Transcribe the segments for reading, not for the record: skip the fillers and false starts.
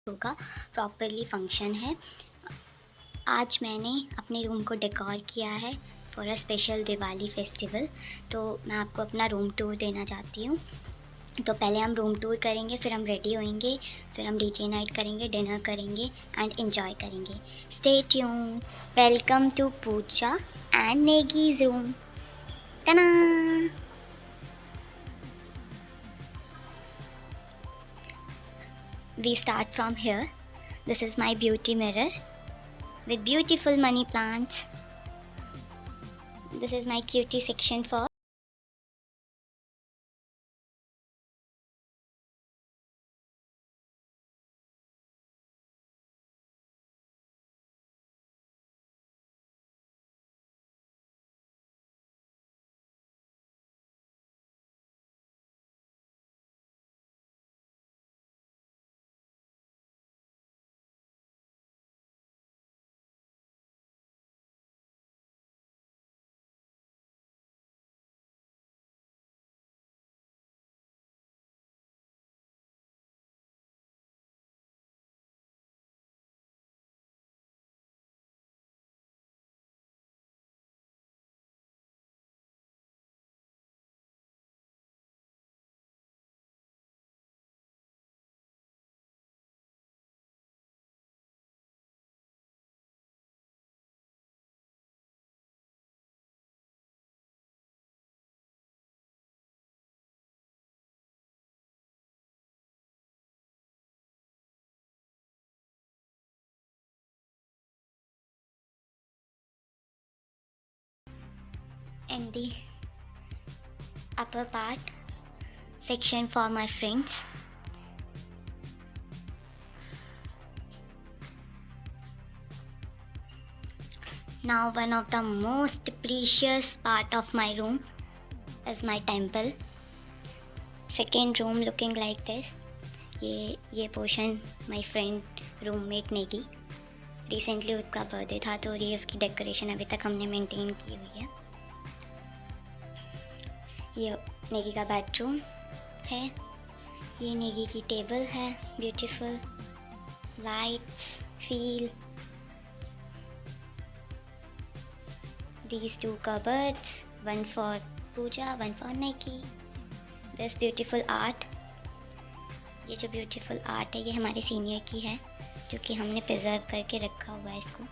होगा, properly function है। आज मैंने अपने रूम को डेकोर किया है for a special Diwali festival. तो मैं आपको अपना रूम टूर देना चाहती हूँ। तो पहले हम रूम टूर करेंगे, फिर हम रेडी होएंगे, फिर हम डीजे नाइट करेंगे, डिनर करेंगे एंड एंजॉय करेंगे। Stay tuned. Welcome to Puja and Negi's room. टना। We start from here. This is my beauty mirror with beautiful money plants. This is my cutie section for and the upper part section for my friends. Now one of the most precious part of my room is my temple. Second room looking like this. ये portion my friend roommate Negi, recently उसका birthday था तो ये उसकी decoration अभी तक हमने maintain की हुई है। ये नेगी का बेडरूम है। ये नेगी की टेबल है, beautiful lights, feel these two cupboards, one for Pooja, one for Negi. this beautiful art, ये जो ब्यूटीफुल आर्ट है ये हमारे सीनियर की है, जो कि हमने प्रिजर्व करके रखा हुआ है इसको।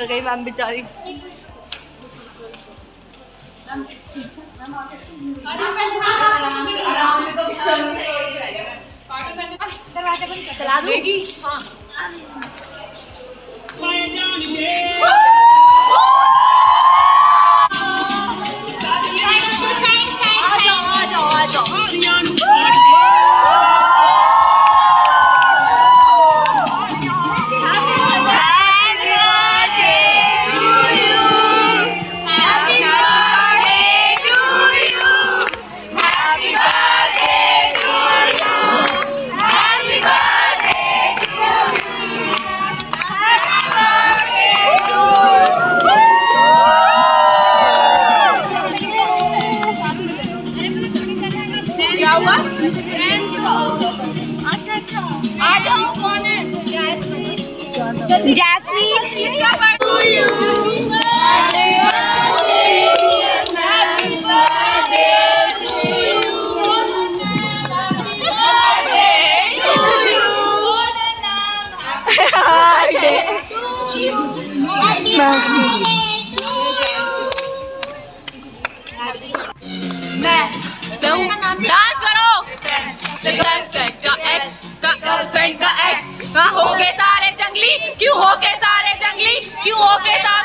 डर गई मैम बेचारी। चला दूंगी। हाँ। क्या हुआ? अच्छा अच्छा आ जाओ। कौन है? जैस्मीन। किसका बर्थडे? डांस करो। का एक्स का गर्लफ्रेंड का एक्स। हो गए सारे जंगली, क्यों हो गए सारे जंगली, क्यों हो गए सारे